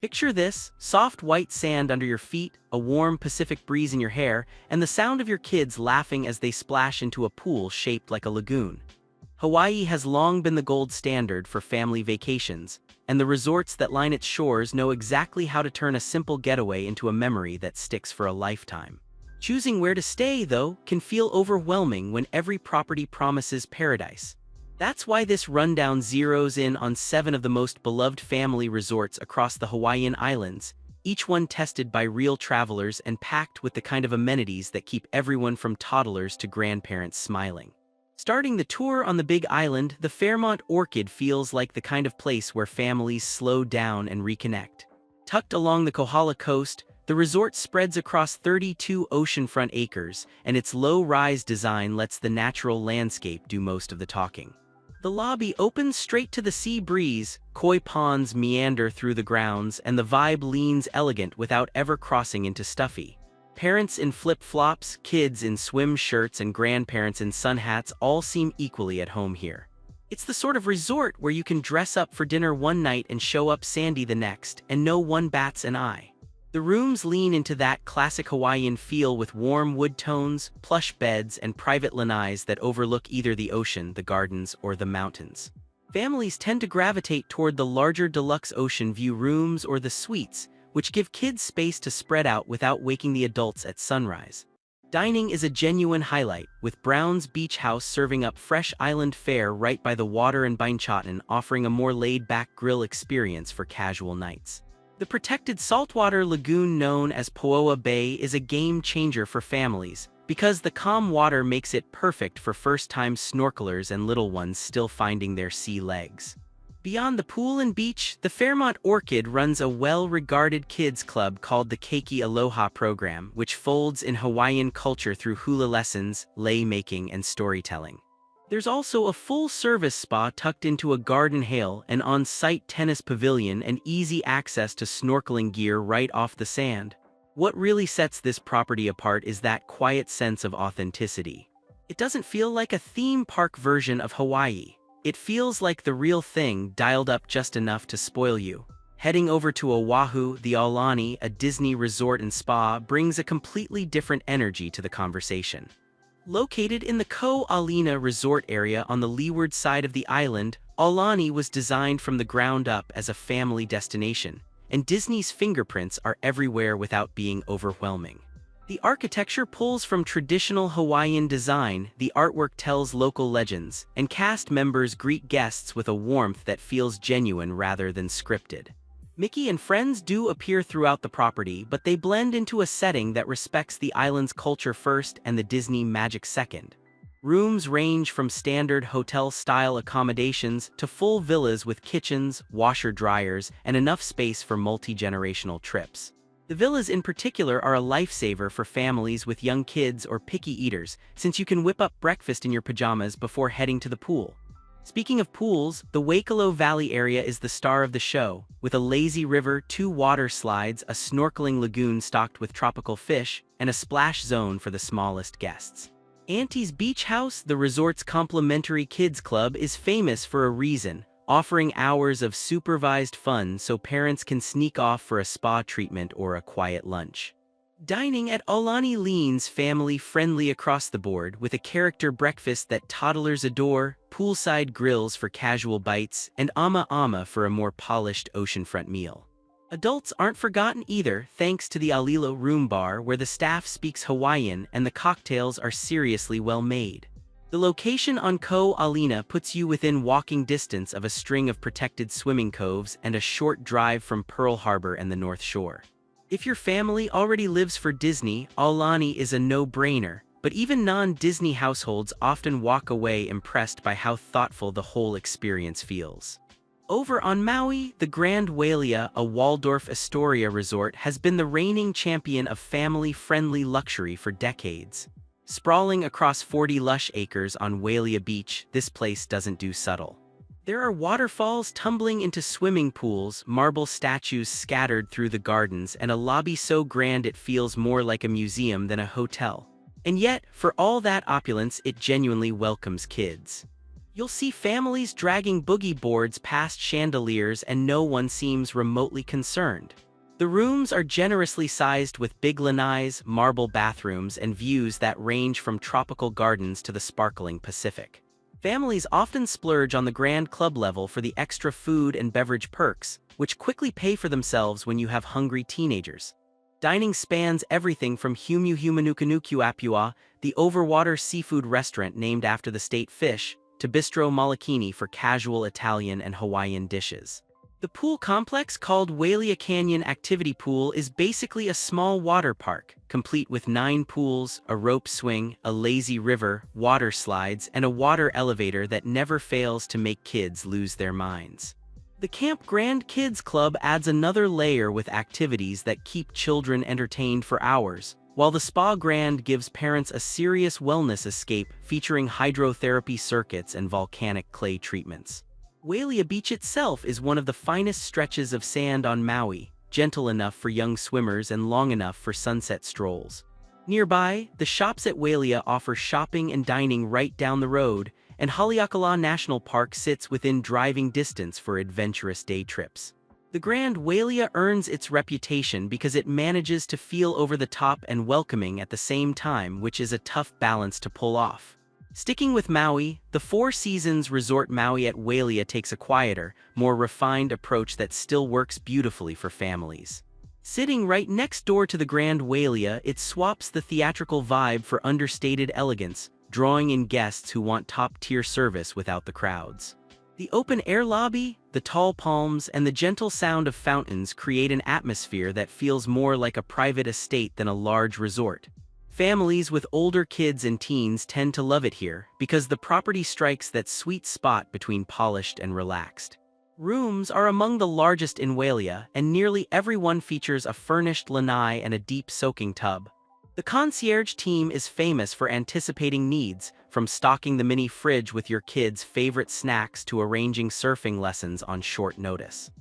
Picture this: soft white sand under your feet, a warm Pacific breeze in your hair, and the sound of your kids laughing as they splash into a pool shaped like a lagoon. Hawaii has long been the gold standard for family vacations, and the resorts that line its shores know exactly how to turn a simple getaway into a memory that sticks for a lifetime. Choosing where to stay, though, can feel overwhelming when every property promises paradise. That's why this rundown zeroes in on 7 of the most beloved family resorts across the Hawaiian Islands, each one tested by real travelers and packed with the kind of amenities that keep everyone from toddlers to grandparents smiling. Starting the tour on the Big Island, the Fairmont Orchid feels like the kind of place where families slow down and reconnect. Tucked along the Kohala coast, the resort spreads across 32 oceanfront acres, and its low-rise design lets the natural landscape do most of the talking. The lobby opens straight to the sea breeze, koi ponds meander through the grounds, and the vibe leans elegant without ever crossing into stuffy. Parents in flip-flops, kids in swim shirts, and grandparents in sun hats all seem equally at home here. It's the sort of resort where you can dress up for dinner one night and show up sandy the next, and no one bats an eye. The rooms lean into that classic Hawaiian feel with warm wood tones, plush beds, and private lanais that overlook either the ocean, the gardens, or the mountains. Families tend to gravitate toward the larger deluxe ocean view rooms or the suites, which give kids space to spread out without waking the adults at sunrise. Dining is a genuine highlight, with Brown's Beach House serving up fresh island fare right by the water and Bainchatan offering a more laid-back grill experience for casual nights. The protected saltwater lagoon known as Po'oa Bay is a game-changer for families, because the calm water makes it perfect for first-time snorkelers and little ones still finding their sea legs. Beyond the pool and beach, the Fairmont Orchid runs a well-regarded kids club called the Keiki Aloha program, which folds in Hawaiian culture through hula lessons, lei-making, and storytelling. There's also a full-service spa tucked into a garden hail, an on-site tennis pavilion, and easy access to snorkeling gear right off the sand. What really sets this property apart is that quiet sense of authenticity. It doesn't feel like a theme park version of Hawaii. It feels like the real thing, dialed up just enough to spoil you. Heading over to Oahu, the Aulani, a Disney resort and spa, brings a completely different energy to the conversation. Located in the Kauai resort area on the leeward side of the island, Aulani was designed from the ground up as a family destination, and Disney's fingerprints are everywhere without being overwhelming. The architecture pulls from traditional Hawaiian design, the artwork tells local legends, and cast members greet guests with a warmth that feels genuine rather than scripted. Mickey and friends do appear throughout the property, but they blend into a setting that respects the island's culture first and the Disney magic second. Rooms range from standard hotel-style accommodations to full villas with kitchens, washer-dryers, and enough space for multi-generational trips. The villas in particular are a lifesaver for families with young kids or picky eaters, since you can whip up breakfast in your pajamas before heading to the pool. Speaking of pools, the Waikolo Valley area is the star of the show, with a lazy river, 2 water slides, a snorkeling lagoon stocked with tropical fish, and a splash zone for the smallest guests. Auntie's Beach House, the resort's complimentary kids club, is famous for a reason, offering hours of supervised fun so parents can sneak off for a spa treatment or a quiet lunch. Dining at Aulani leans family-friendly across the board, with a character breakfast that toddlers adore, poolside grills for casual bites, and ama-ama for a more polished oceanfront meal. Adults aren't forgotten either, thanks to the Alilo Room Bar, where the staff speaks Hawaiian and the cocktails are seriously well made. The location on Ko Alina puts you within walking distance of a string of protected swimming coves and a short drive from Pearl Harbor and the North Shore. If your family already lives for Disney, Aulani is a no-brainer, but even non-Disney households often walk away impressed by how thoughtful the whole experience feels. Over on Maui, the Grand Wailea, a Waldorf Astoria resort, has been the reigning champion of family-friendly luxury for decades. Sprawling across 40 lush acres on Wailea Beach, this place doesn't do subtle. There are waterfalls tumbling into swimming pools, marble statues scattered through the gardens, and a lobby so grand it feels more like a museum than a hotel. And yet, for all that opulence, it genuinely welcomes kids. You'll see families dragging boogie boards past chandeliers and no one seems remotely concerned. The rooms are generously sized with big lanais, marble bathrooms, and views that range from tropical gardens to the sparkling Pacific. Families often splurge on the Grand Club level for the extra food and beverage perks, which quickly pay for themselves when you have hungry teenagers. Dining spans everything from Humu Humanukanuku Apua, the overwater seafood restaurant named after the state fish, to Bistro Malakini for casual Italian and Hawaiian dishes. The pool complex called Wailea Canyon Activity Pool is basically a small water park, complete with 9 pools, a rope swing, a lazy river, water slides, and a water elevator that never fails to make kids lose their minds. The Camp Grand Kids Club adds another layer with activities that keep children entertained for hours, while the Spa Grand gives parents a serious wellness escape featuring hydrotherapy circuits and volcanic clay treatments. Wailea Beach itself is one of the finest stretches of sand on Maui, gentle enough for young swimmers and long enough for sunset strolls. Nearby, the shops at Wailea offer shopping and dining right down the road, and Haleakala National Park sits within driving distance for adventurous day trips. The Grand Wailea earns its reputation because it manages to feel over the top and welcoming at the same time, which is a tough balance to pull off. Sticking with Maui, the Four Seasons Resort Maui at Wailea takes a quieter, more refined approach that still works beautifully for families. Sitting right next door to the Grand Wailea, it swaps the theatrical vibe for understated elegance, drawing in guests who want top-tier service without the crowds. The open-air lobby, the tall palms, and the gentle sound of fountains create an atmosphere that feels more like a private estate than a large resort. Families with older kids and teens tend to love it here because the property strikes that sweet spot between polished and relaxed. Rooms are among the largest in Wailea, and nearly every one features a furnished lanai and a deep soaking tub. The concierge team is famous for anticipating needs, from stocking the mini fridge with your kids' favorite snacks to arranging surfing lessons on short notice.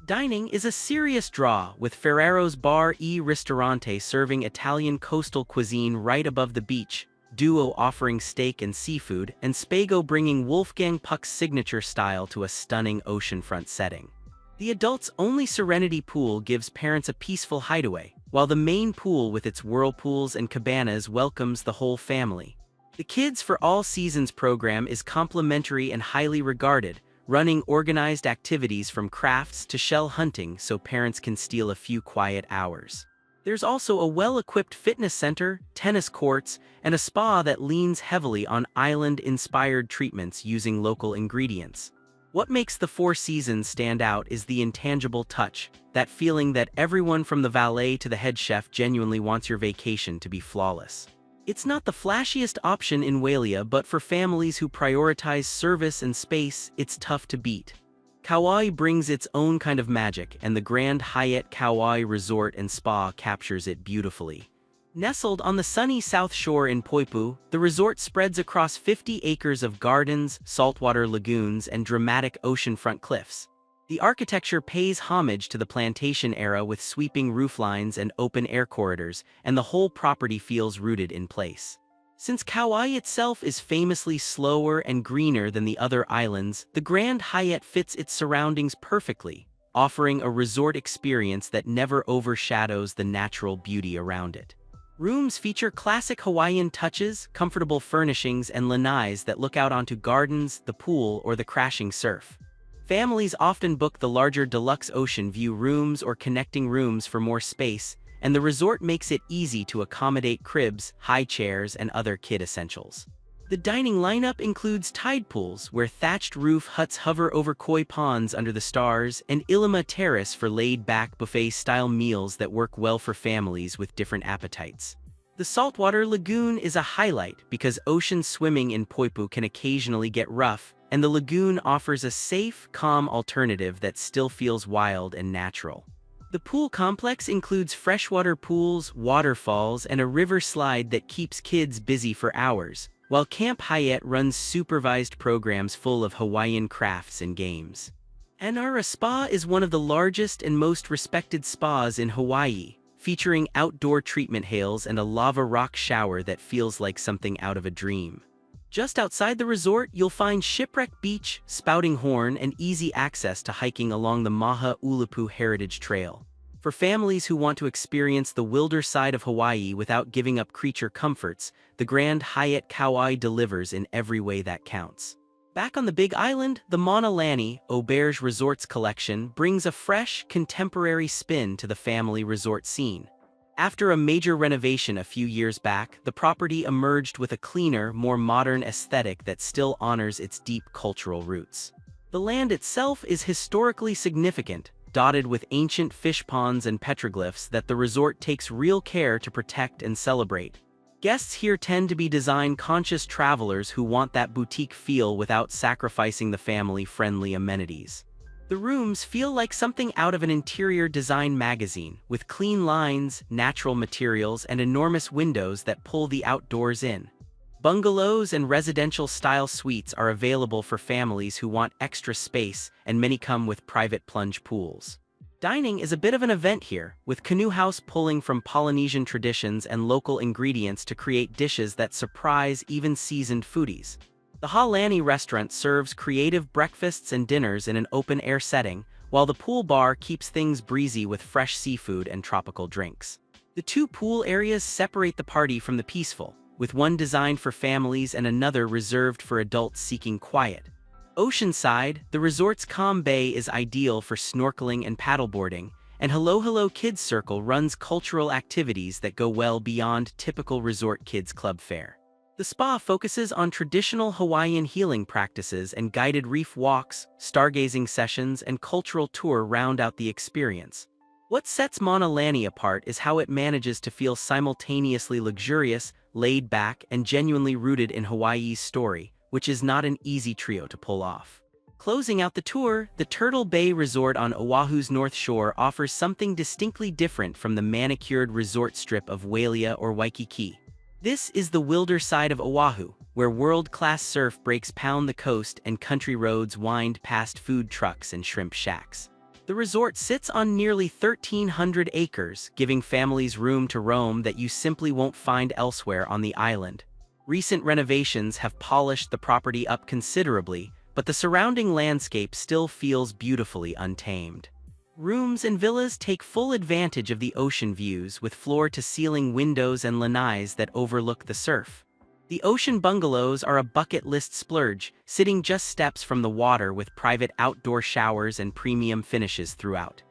Dining is a serious draw, with Ferrero's Bar e Ristorante serving Italian coastal cuisine right above the beach, Duo offering steak and seafood, and Spago bringing Wolfgang Puck's signature style to a stunning oceanfront setting. The adults-only Serenity Pool gives parents a peaceful hideaway, while the main pool with its whirlpools and cabanas welcomes the whole family. The Kids for All Seasons program is complimentary and highly regarded, running organized activities from crafts to shell hunting so parents can steal a few quiet hours. There's also a well-equipped fitness center, tennis courts, and a spa that leans heavily on island-inspired treatments using local ingredients. What makes the Four Seasons stand out is the intangible touch, that feeling that everyone from the valet to the head chef genuinely wants your vacation to be flawless. It's not the flashiest option in Wailea, but for families who prioritize service and space, it's tough to beat. Kauai brings its own kind of magic, and the Grand Hyatt Kauai Resort and Spa captures it beautifully. Nestled on the sunny south shore in Poipu, the resort spreads across 50 acres of gardens, saltwater lagoons, and dramatic oceanfront cliffs. The architecture pays homage to the plantation era with sweeping rooflines and open-air corridors, and the whole property feels rooted in place. Since Kauai itself is famously slower and greener than the other islands, the Grand Hyatt fits its surroundings perfectly, offering a resort experience that never overshadows the natural beauty around it. Rooms feature classic Hawaiian touches, comfortable furnishings, and lanais that look out onto gardens, the pool, or the crashing surf. Families often book the larger deluxe ocean view rooms or connecting rooms for more space, and the resort makes it easy to accommodate cribs, high chairs, and other kid essentials. The dining lineup includes tide pools, where thatched roof huts hover over koi ponds under the stars, and Ilima Terrace for laid-back buffet-style meals that work well for families with different appetites. The saltwater lagoon is a highlight because ocean swimming in Poipu can occasionally get rough, and the lagoon offers a safe, calm alternative that still feels wild and natural. The pool complex includes freshwater pools, waterfalls, and a river slide that keeps kids busy for hours, while Camp Hyatt runs supervised programs full of Hawaiian crafts and games. Anara Spa is one of the largest and most respected spas in Hawaii, featuring outdoor treatment hails and a lava rock shower that feels like something out of a dream. Just outside the resort, you'll find Shipwreck Beach, Spouting Horn, and easy access to hiking along the Maha-Ulupu Heritage Trail. For families who want to experience the wilder side of Hawaii without giving up creature comforts, the Grand Hyatt Kauai delivers in every way that counts. Back on the Big Island, the Mauna Lani, Auberge Resorts collection brings a fresh, contemporary spin to the family resort scene. After a major renovation a few years back, the property emerged with a cleaner, more modern aesthetic that still honors its deep cultural roots. The land itself is historically significant, dotted with ancient fish ponds and petroglyphs that the resort takes real care to protect and celebrate. Guests here tend to be design-conscious travelers who want that boutique feel without sacrificing the family-friendly amenities. The rooms feel like something out of an interior design magazine, with clean lines, natural materials, and enormous windows that pull the outdoors in. Bungalows and residential-style suites are available for families who want extra space, and many come with private plunge pools. Dining is a bit of an event here, with Canoe House pulling from Polynesian traditions and local ingredients to create dishes that surprise even seasoned foodies. The Aulani restaurant serves creative breakfasts and dinners in an open-air setting, while the pool bar keeps things breezy with fresh seafood and tropical drinks. The two pool areas separate the party from the peaceful, with one designed for families and another reserved for adults seeking quiet. Oceanside, the resort's calm bay is ideal for snorkeling and paddleboarding, and Hello Hello Kids Circle runs cultural activities that go well beyond typical resort kids club fare. The spa focuses on traditional Hawaiian healing practices, and guided reef walks, stargazing sessions, and cultural tour round out the experience. What sets Mauna Lani apart is how it manages to feel simultaneously luxurious, laid back, and genuinely rooted in Hawaii's story, which is not an easy trio to pull off. Closing out the tour, the Turtle Bay Resort on Oahu's North Shore offers something distinctly different from the manicured resort strip of Wailea or Waikiki. This is the wilder side of Oahu, where world-class surf breaks pound the coast and country roads wind past food trucks and shrimp shacks. The resort sits on nearly 1,300 acres, giving families room to roam that you simply won't find elsewhere on the island. Recent renovations have polished the property up considerably, but the surrounding landscape still feels beautifully untamed. Rooms and villas take full advantage of the ocean views, with floor-to-ceiling windows and lanais that overlook the surf. The ocean bungalows are a bucket list splurge, sitting just steps from the water with private outdoor showers and premium finishes throughout.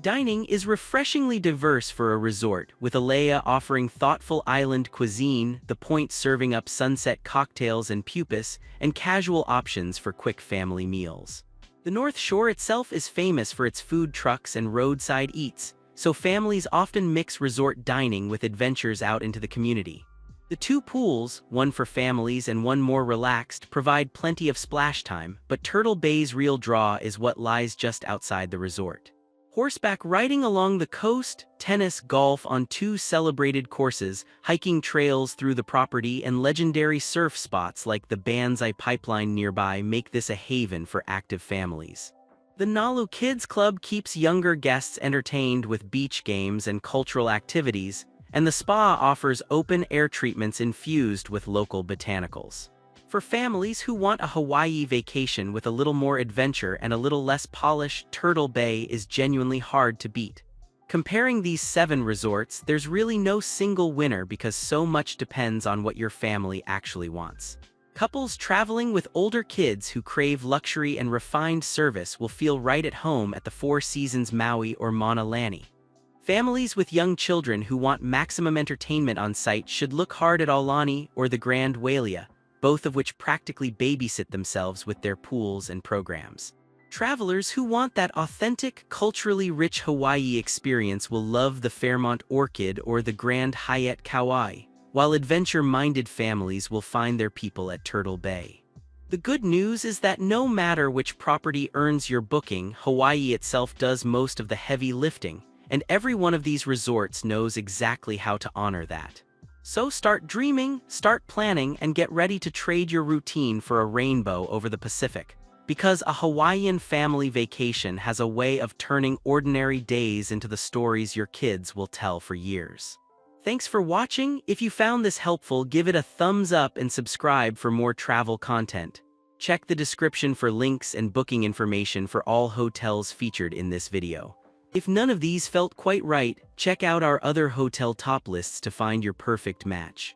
Dining is refreshingly diverse for a resort, with Wailea offering thoughtful island cuisine, the Point serving up sunset cocktails and pupas, and casual options for quick family meals. The North Shore itself is famous for its food trucks and roadside eats, so families often mix resort dining with adventures out into the community. The two pools, one for families and one more relaxed, provide plenty of splash time, but Turtle Bay's real draw is what lies just outside the resort. Horseback riding along the coast, tennis, golf on two celebrated courses, hiking trails through the property, and legendary surf spots like the Banzai Pipeline nearby make this a haven for active families. The Nalu Kids Club keeps younger guests entertained with beach games and cultural activities, and the spa offers open-air treatments infused with local botanicals. For families who want a Hawaii vacation with a little more adventure and a little less polish, Turtle Bay is genuinely hard to beat. Comparing these 7 resorts, there's really no single winner because so much depends on what your family actually wants. Couples traveling with older kids who crave luxury and refined service will feel right at home at the Four Seasons Maui or Mauna Lani. Families with young children who want maximum entertainment on site should look hard at Aulani or the Grand Wailea, both of which practically babysit themselves with their pools and programs. Travelers who want that authentic, culturally rich Hawaii experience will love the Fairmont Orchid or the Grand Hyatt Kauai, while adventure-minded families will find their people at Turtle Bay. The good news is that no matter which property earns your booking, Hawaii itself does most of the heavy lifting, and every one of these resorts knows exactly how to honor that. So start dreaming, start planning, and get ready to trade your routine for a rainbow over the Pacific. Because a Hawaiian family vacation has a way of turning ordinary days into the stories your kids will tell for years. Thanks for watching. If you found this helpful, give it a thumbs up and subscribe for more travel content. Check the description for links and booking information for all hotels featured in this video. If none of these felt quite right, check out our other hotel top lists to find your perfect match.